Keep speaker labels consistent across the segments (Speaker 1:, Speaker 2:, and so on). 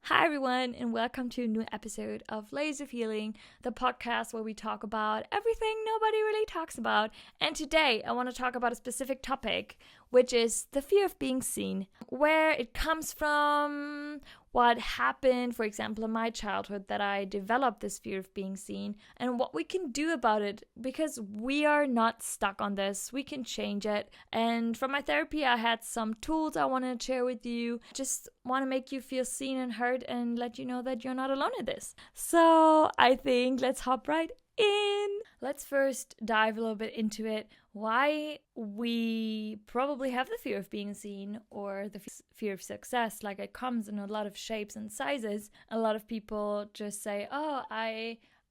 Speaker 1: Hi everyone, and welcome to a new episode of Layers of Healing, the podcast where we talk about everything nobody really talks about. And today I want to talk about a specific topic, which is the fear of being seen, where it comes from, what happened, for example, in my childhood, that I developed this fear of being seen, and what we can do about it, because we are not stuck on this. We can change it. And from my therapy, I had some tools I wanted to share with you. Just want to make you feel seen and heard and let you know that you're not alone in this. So I think let's hop right in. Let's first dive a little bit into it. Why we probably have the fear of being seen, or the fear of success. Like, it comes in a lot of shapes and sizes. A lot of people just say,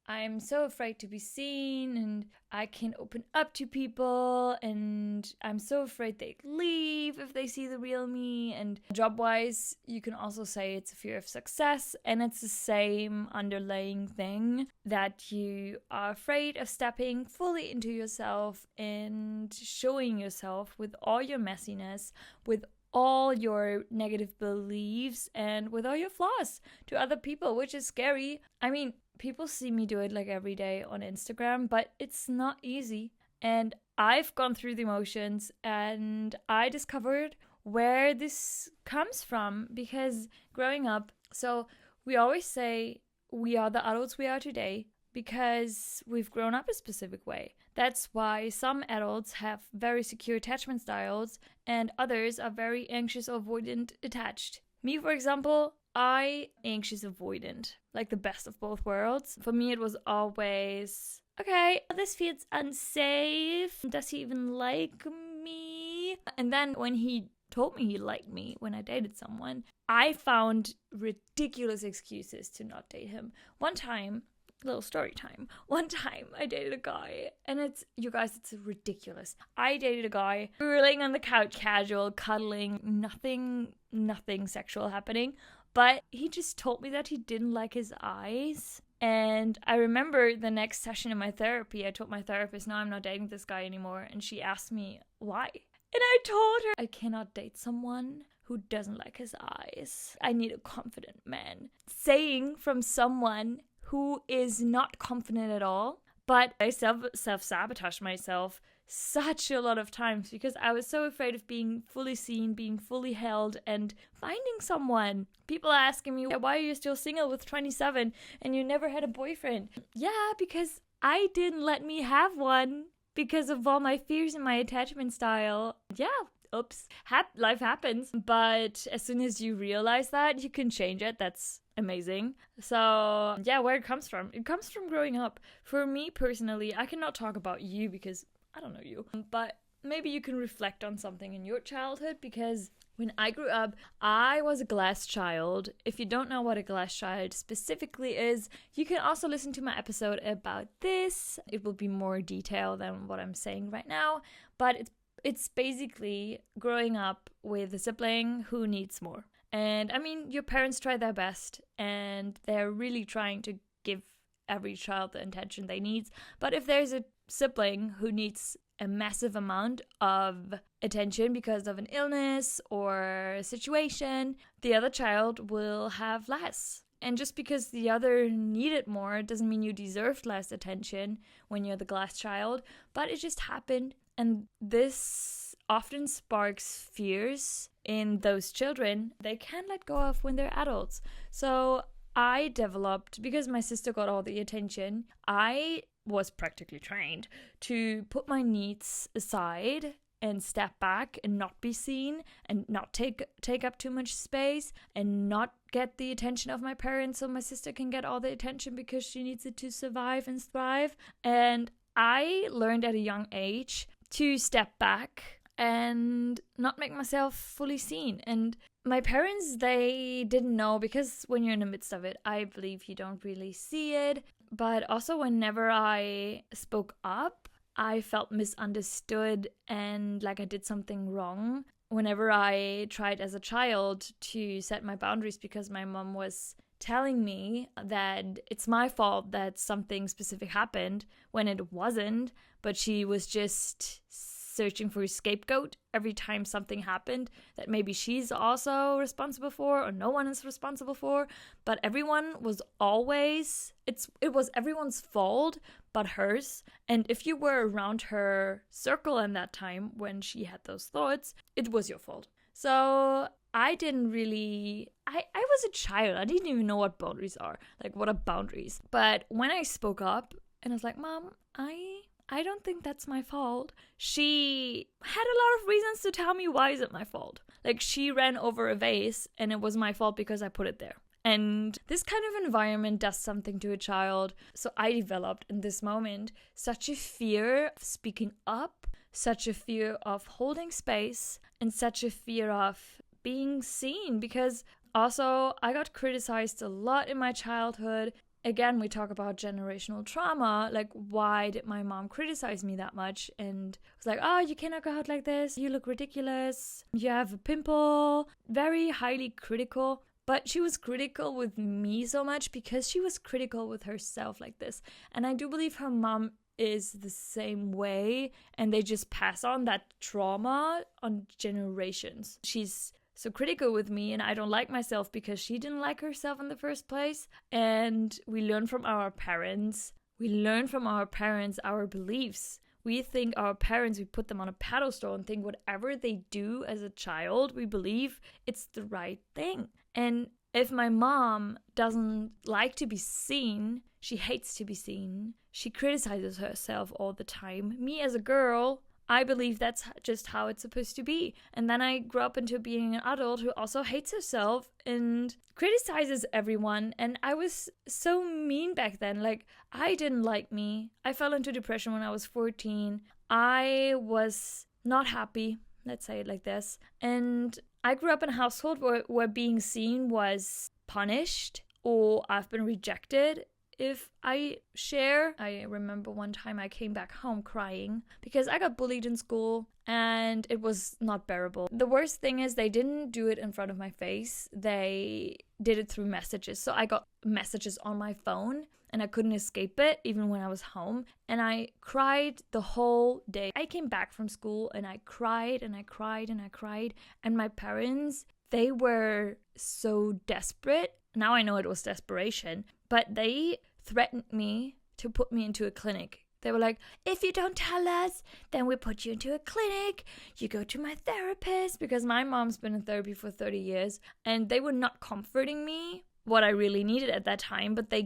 Speaker 1: I'm so afraid to be seen, and I can't open up to people, and I'm so afraid they'd leave if they see the real me. And job-wise, you can also say it's a fear of success, and it's the same underlying thing, that you are afraid of stepping fully into yourself and showing yourself with all your messiness, with all your negative beliefs, and with all your flaws to other people, which is scary. I mean, people see me do it like every day on Instagram, but it's not easy. And I've gone through the emotions, and I discovered where this comes from, because growing up, so we always say we are the adults we are today because we've grown up a specific way. That's why some adults have very secure attachment styles and others are very anxious or avoidant attached. Me, for example, I anxious avoidant, like the best of both worlds. For me, it was always, okay, this feels unsafe. Does he even like me? And then when he told me he liked me when I dated someone, I found ridiculous excuses to not date him. One time I dated a guy, and it's ridiculous. I dated a guy, we were laying on the couch, casual, cuddling, nothing sexual happening, but he just told me that he didn't like his eyes. And I remember the next session in my therapy, I told my therapist, no, I'm not dating this guy anymore, and she asked me why. And I told her, I cannot date someone who doesn't like his eyes. I need a confident man. Saying from someone who is not confident at all. But I self-sabotaged myself such a lot of times because I was so afraid of being fully seen, being fully held, and finding someone. People are asking me, why are you still single with 27 and you never had a boyfriend? Yeah, because I didn't let me have one because of all my fears and my attachment style. Yeah. Oops. Life happens. But as soon as you realize that, you can change it. That's amazing. So yeah, where it comes from? It comes from growing up. For me personally, I cannot talk about you because I don't know you. But maybe you can reflect on something in your childhood, because when I grew up, I was a glass child. If you don't know what a glass child specifically is, you can also listen to my episode about this. It will be more detailed than what I'm saying right now. But it's basically growing up with a sibling who needs more. And I mean, your parents try their best and they're really trying to give every child the attention they need. But if there's a sibling who needs a massive amount of attention because of an illness or a situation, the other child will have less. And just because the other needed more doesn't mean you deserved less attention when you're the glass child, but it just happened. And this often sparks fears in those children they can't let go of when they're adults. So I developed, because my sister got all the attention, I was practically trained to put my needs aside and step back and not be seen and not take up too much space and not get the attention of my parents so my sister can get all the attention because she needs it to survive and thrive. And I learned at a young age to step back and not make myself fully seen. And my parents, they didn't know, because when you're in the midst of it, I believe you don't really see it. But also whenever I spoke up, I felt misunderstood and like I did something wrong. Whenever I tried as a child to set my boundaries because my mom was telling me that it's my fault that something specific happened when it wasn't, but she was just searching for a scapegoat every time something happened that maybe she's also responsible for or no one is responsible for. But everyone was always, it was everyone's fault but hers. And if you were around her circle in that time when she had those thoughts, it was your fault. So I didn't really, I was a child. I didn't even know what boundaries are. Like, what are boundaries? But when I spoke up and I was like, Mom, I don't think that's my fault. She had a lot of reasons to tell me why is it my fault. Like, she ran over a vase and it was my fault because I put it there. And this kind of environment does something to a child. So I developed in this moment such a fear of speaking up, such a fear of holding space, and such a fear of being seen, because also I got criticized a lot in my childhood. Again, we talk about generational trauma, like, why did my mom criticize me that much? And it was like, oh, you cannot go out like this, you look ridiculous, you have a pimple, very highly critical. But she was critical with me so much because she was critical with herself like this. And I do believe her mom is the same way, and they just pass on that trauma on generations. She's so critical with me, and I don't like myself because she didn't like herself in the first place. And we learn from our parents. We learn from our parents our beliefs. We think our parents, we put them on a pedestal and think whatever they do as a child, we believe it's the right thing. And if my mom doesn't like to be seen, she hates to be seen, she criticizes herself all the time. Me as a girl, I believe that's just how it's supposed to be. And then I grew up into being an adult who also hates herself and criticizes everyone. And I was so mean back then. Like, I didn't like me. I fell into depression when I was 14. I was not happy. Let's say it like this. And I grew up in a household where being seen was punished, or I've been rejected if I share. I remember one time I came back home crying because I got bullied in school and it was not bearable. The worst thing is they didn't do it in front of my face. They did it through messages. So I got messages on my phone and I couldn't escape it even when I was home. And I cried the whole day. I came back from school and I cried and I cried and I cried. And my parents, they were so desperate. Now I know it was desperation, but they threatened me to put me into a clinic. They were like, if you don't tell us, then we put you into a clinic. You go to my therapist, because my mom's been in therapy for 30 years and they were not comforting me what I really needed at that time, but they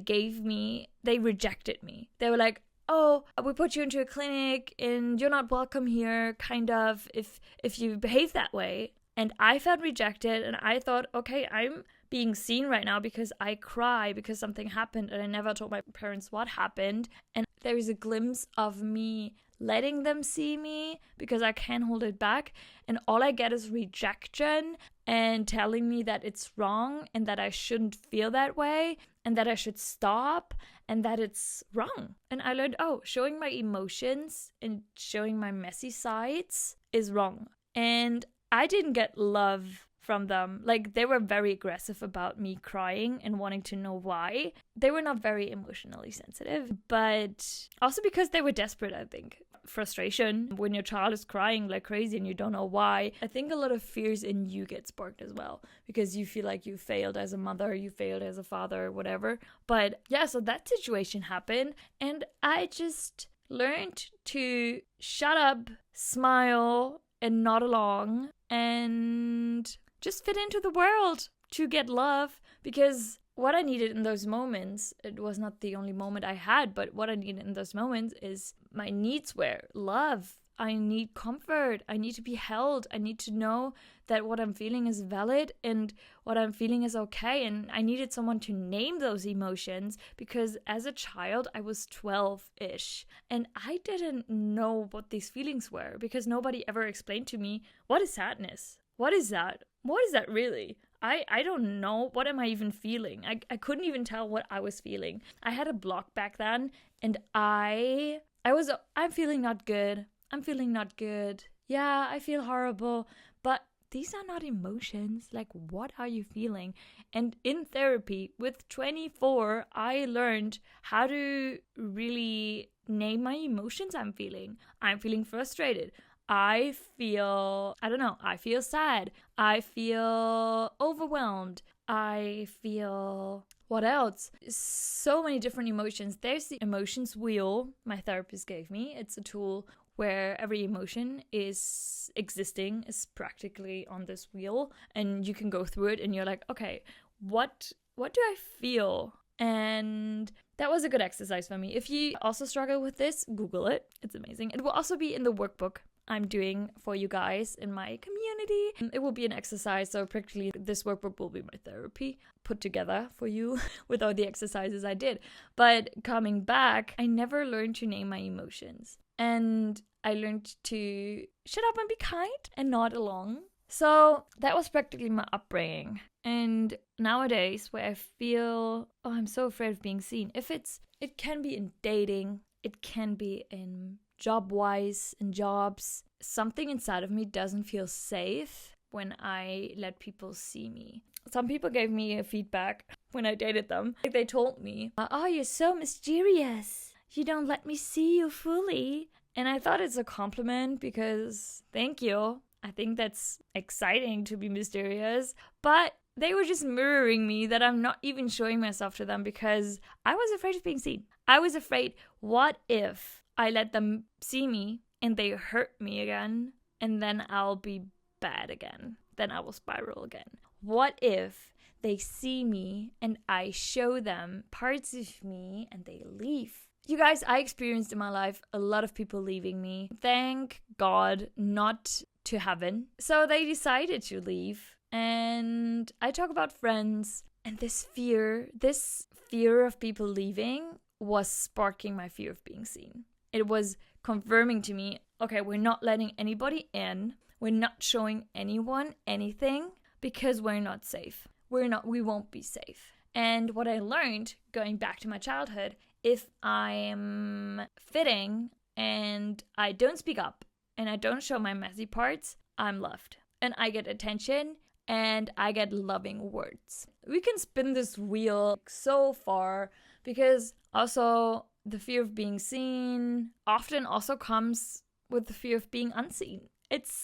Speaker 1: rejected me. They were like, oh, we put you into a clinic and you're not welcome here, kind of, if you behave that way. And I felt rejected and I thought, okay, I'm being seen right now because I cry because something happened and I never told my parents what happened. And there is a glimpse of me letting them see me because I can't hold it back. And all I get is rejection and telling me that it's wrong and that I shouldn't feel that way and that I should stop and that it's wrong. And I learned, oh, showing my emotions and showing my messy sides is wrong. And I didn't get love from them. Like, they were very aggressive about me crying and wanting to know why. They were not very emotionally sensitive, but also because they were desperate, I think. Frustration when your child is crying like crazy and you don't know why. I think a lot of fears in you get sparked as well because you feel like you failed as a mother, you failed as a father, whatever. But yeah, so that situation happened and I just learned to shut up, smile, and nod along and just fit into the world to get love, because what I needed in those moments, it was not the only moment I had, but what I needed in those moments is my needs were love. I need comfort. I need to be held. I need to know that what I'm feeling is valid and what I'm feeling is okay. And I needed someone to name those emotions because as a child, I was 12-ish and I didn't know what these feelings were because nobody ever explained to me, what is sadness? What is that? What is that really? I don't know. What am I even feeling? I couldn't even tell what I was feeling. I had a block back then and I'm feeling not good. I'm feeling not good. Yeah, I feel horrible. But these are not emotions. Like, what are you feeling? And in therapy with 24, I learned how to really name my emotions I'm feeling. I'm feeling frustrated. I feel sad. I feel overwhelmed. I feel, what else? So many different emotions. There's the emotions wheel my therapist gave me. It's a tool where every emotion is practically on this wheel, and you can go through it and you're like, okay, what do I feel? And that was a good exercise for me. If you also struggle with this, Google it. It's amazing. It will also be in the workbook I'm doing for you guys in my community. It will be an exercise, so practically this workbook will be my therapy put together for you with all the exercises I did. But coming back, I never learned to name my emotions. And I learned to shut up and be kind and nod along. So that was practically my upbringing. And nowadays, where I feel, oh, I'm so afraid of being seen. It can be in dating, it can be in job-wise, in jobs. Something inside of me doesn't feel safe when I let people see me. Some people gave me a feedback when I dated them. They told me, oh, you're so mysterious. You don't let me see you fully. And I thought it's a compliment because, thank you. I think that's exciting to be mysterious. But they were just mirroring me that I'm not even showing myself to them because I was afraid of being seen. I was afraid, what if I let them see me and they hurt me again, and then I'll be bad again. Then I will spiral again. What if they see me and I show them parts of me and they leave? You guys, I experienced in my life a lot of people leaving me. Thank God, not to heaven. So they decided to leave. And I talk about friends, and this fear of people leaving was sparking my fear of being seen. It was confirming to me, okay, we're not letting anybody in. We're not showing anyone anything because we're not safe. We won't be safe. And what I learned going back to my childhood, if I'm fitting and I don't speak up and I don't show my messy parts, I'm loved. And I get attention and I get loving words. We can spin this wheel so far because also the fear of being seen often also comes with the fear of being unseen. It's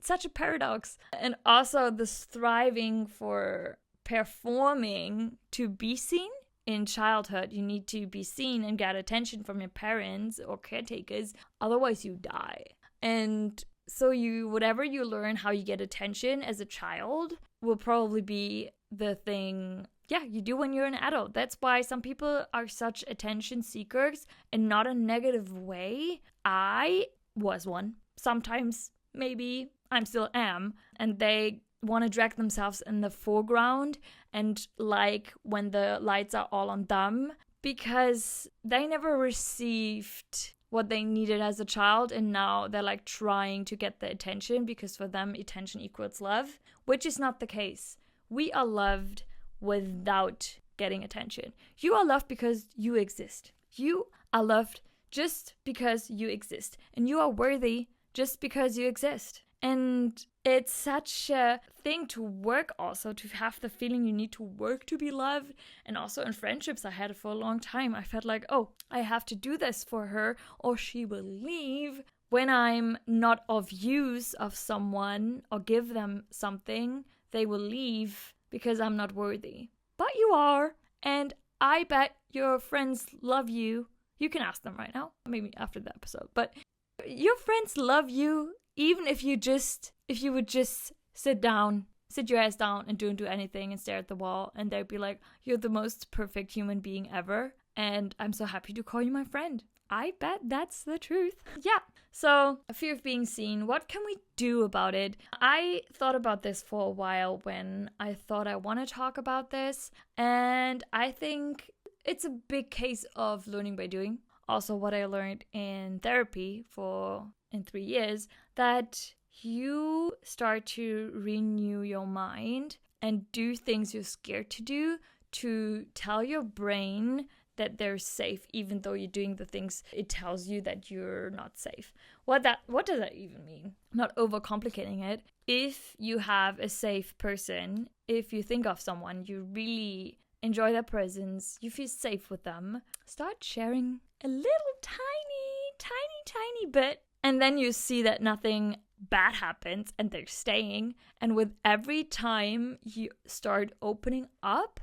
Speaker 1: such a paradox. And also this thriving for performing to be seen. In childhood, you need to be seen and get attention from your parents or caretakers, otherwise you die. And so whatever you learn how you get attention as a child will probably be the thing, you do when you're an adult. That's why some people are such attention seekers, and not a negative way. I was one. Sometimes, maybe, I still am. And they want to drag themselves in the foreground and like when the lights are all on them, because they never received what they needed as a child, and now they're like trying to get the attention because for them attention equals love, which is not the case. We are loved without getting attention. You are loved because you exist. You are loved just because you exist, and you are worthy just because you exist. And it's such a thing to work also, to have the feeling you need to work to be loved. And also in friendships I had it for a long time. I felt like, oh, I have to do this for her or she will leave. When I'm not of use of someone or give them something, they will leave because I'm not worthy. But you are. And I bet your friends love you. You can ask them right now, maybe after the episode. But your friends love you. Even if you would just sit your ass down and don't do anything and stare at the wall, and they'd be like, you're the most perfect human being ever, and I'm so happy to call you my friend. I bet that's the truth. Yeah. So, a fear of being seen. What can we do about it? I thought about this for a while when I thought I want to talk about this, and I think it's a big case of learning by doing. Also, what I learned in therapy in 3 years, that you start to renew your mind and do things you're scared to do, to tell your brain that they're safe, even though you're doing the things it tells you that you're not safe. What does that even mean? Not overcomplicating it. If you have a safe person, if you think of someone, you really enjoy their presence, you feel safe with them, start sharing a little tiny bit And then you see that nothing bad happens and they're staying. And with every time you start opening up,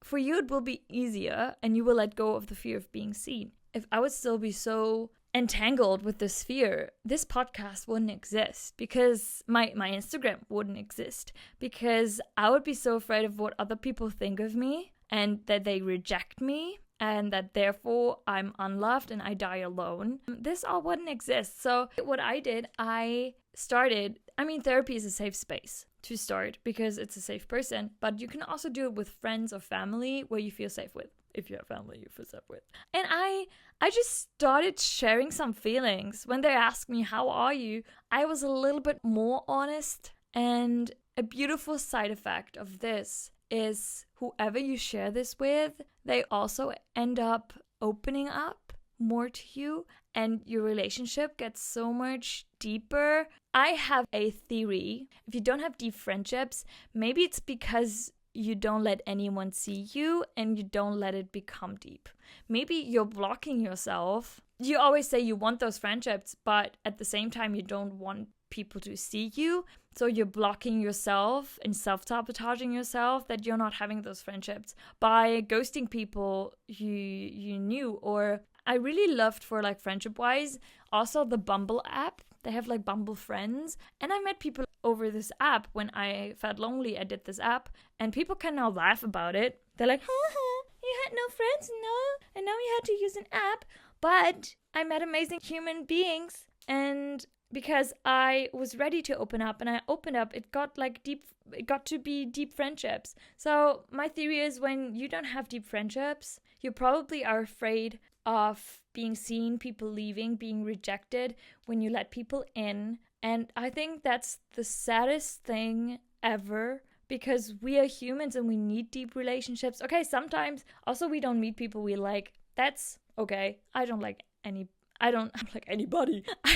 Speaker 1: for you, it will be easier and you will let go of the fear of being seen. If I would still be so entangled with this fear, this podcast wouldn't exist, because my Instagram wouldn't exist, because I would be so afraid of what other people think of me and that they reject me and that therefore I'm unloved and I die alone. This all wouldn't exist. So what I did, therapy is a safe space to start because it's a safe person, but you can also do it with friends or family where you feel safe with. If you have family you feel safe with. And I just started sharing some feelings. When they asked me, how are you? I was a little bit more honest. And a beautiful side effect of this is whoever you share this with, they also end up opening up more to you and your relationship gets so much deeper. I have a theory. If you don't have deep friendships, maybe it's because you don't let anyone see you and you don't let it become deep. Maybe you're blocking yourself. You always say you want those friendships, but at the same time, you don't want people to see you. So you're blocking yourself and self-sabotaging yourself that you're not having those friendships by ghosting people you knew. Or I really loved, for like friendship-wise, also the Bumble app. They have like Bumble friends. And I met people over this app when I felt lonely. I did this app and people can now laugh about it. They're like, you had no friends, no? And now you had to use an app. But I met amazing human beings. And because I was ready to open up and I opened up, it got to be deep friendships. So my theory is when you don't have deep friendships, you probably are afraid of being seen, people leaving, being rejected when you let people in. And I think that's the saddest thing ever, because we are humans and we need deep relationships. Okay, sometimes also we don't meet people we like. That's okay. I don't like anybody. I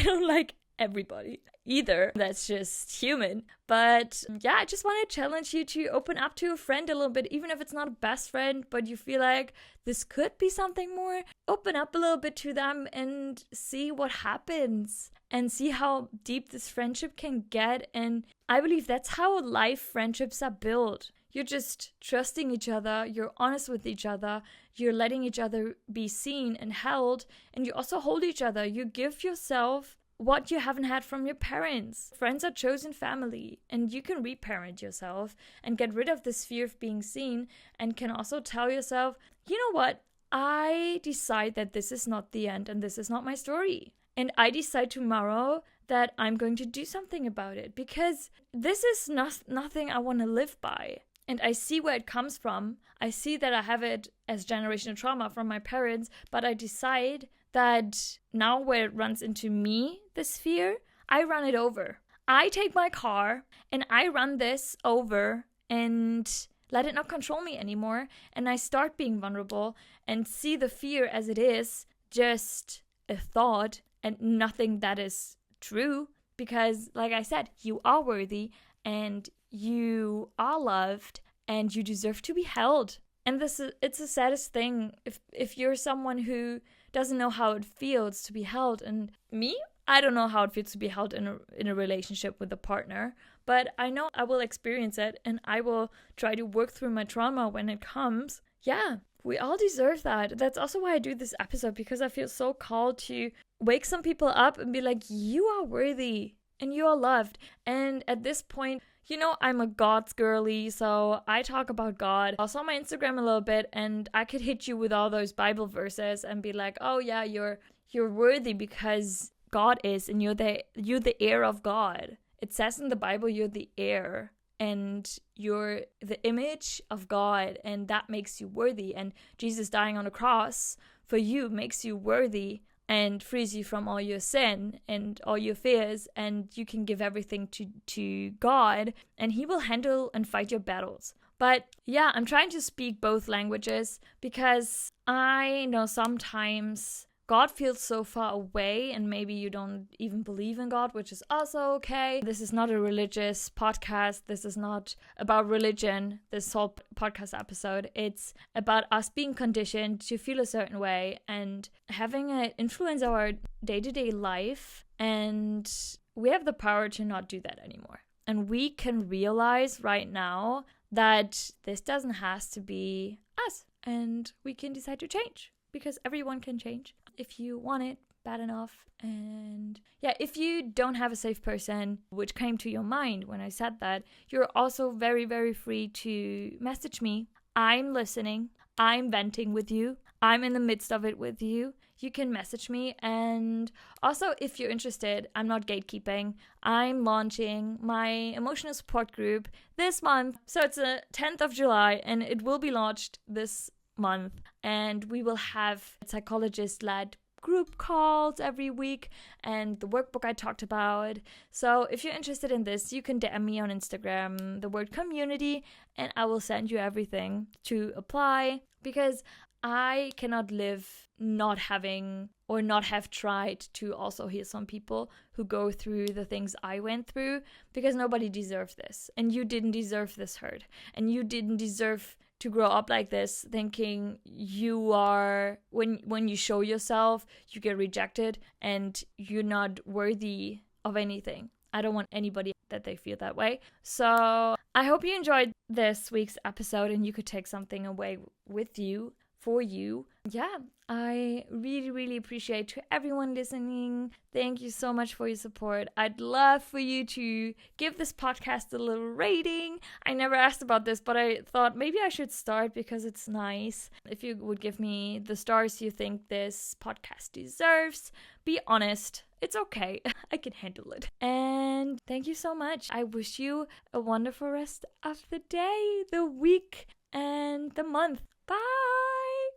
Speaker 1: don't like everybody either. That's just human. But yeah, I just want to challenge you to open up to a friend a little bit, even if it's not a best friend, but you feel like this could be something more. Open up a little bit to them and see what happens and see how deep this friendship can get. And I believe that's how life friendships are built. You're just trusting each other, you're honest with each other, you're letting each other be seen and held, and you also hold each other. You give yourself what you haven't had from your parents. Friends are chosen family, and you can reparent yourself and get rid of this fear of being seen, and can also tell yourself, you know what? I decide that this is not the end and this is not my story. And I decide tomorrow that I'm going to do something about it, because this is nothing I want to live by. And I see where it comes from. I see that I have it as generational trauma from my parents, but I decide that now where it runs into me, this fear, I run it over. I take my car and I run this over and let it not control me anymore. And I start being vulnerable and see the fear as it is, just a thought and nothing that is true. Because like I said, you are worthy and you are loved and you deserve to be held. And it's the saddest thing if you're someone who doesn't know how it feels to be held. And me, I don't know how it feels to be held in a relationship with a partner, but I know I will experience it and I will try to work through my trauma when it comes. Yeah, we all deserve that. That's also why I do this episode, because I feel so called to wake some people up and be like, you are worthy and you are loved. And at this point, you know, I'm a God's girly, so I talk about God also on my Instagram a little bit, and I could hit you with all those Bible verses and be like, oh yeah, you're worthy because God is, and you're the heir of God. It says in the Bible you're the heir and you're the image of God, and that makes you worthy. And Jesus dying on the cross for you makes you worthy and frees you from all your sin and all your fears, and you can give everything to God, and he will handle and fight your battles. But yeah, I'm trying to speak both languages, because I know sometimes God feels so far away, and maybe you don't even believe in God, which is also okay. This is not a religious podcast. This is not about religion, this whole podcast episode. It's about us being conditioned to feel a certain way and having it influence our day-to-day life. And we have the power to not do that anymore. And we can realize right now that this doesn't have to be us. And we can decide to change, because everyone can change if you want it bad enough. And yeah, if you don't have a safe person, which came to your mind when I said that, you're also very, very free to message me. I'm listening. I'm venting with you. I'm in the midst of it with you. You can message me. And also, if you're interested, I'm not gatekeeping. I'm launching my emotional support group this month. So it's the 10th of July, and it will be launched this month. And we will have psychologist-led group calls every week and the workbook I talked about. So if you're interested in this, you can DM me on Instagram, the word community, and I will send you everything to apply, because I cannot live not having or not have tried to also hear some people who go through the things I went through, because nobody deserves this. And you didn't deserve this hurt. And you didn't deserve to grow up like this, thinking you are, when you show yourself, you get rejected and you're not worthy of anything. I don't want anybody that they feel that way. So I hope you enjoyed this week's episode and you could take something away with you, for you. Yeah, I really, really appreciate to everyone listening. Thank you so much for your support. I'd love for you to give this podcast a little rating. I never asked about this, but I thought maybe I should start because it's nice. If you would give me the stars you think this podcast deserves, be honest. It's okay. I can handle it. And thank you so much. I wish you a wonderful rest of the day, the week, and the month. Bye!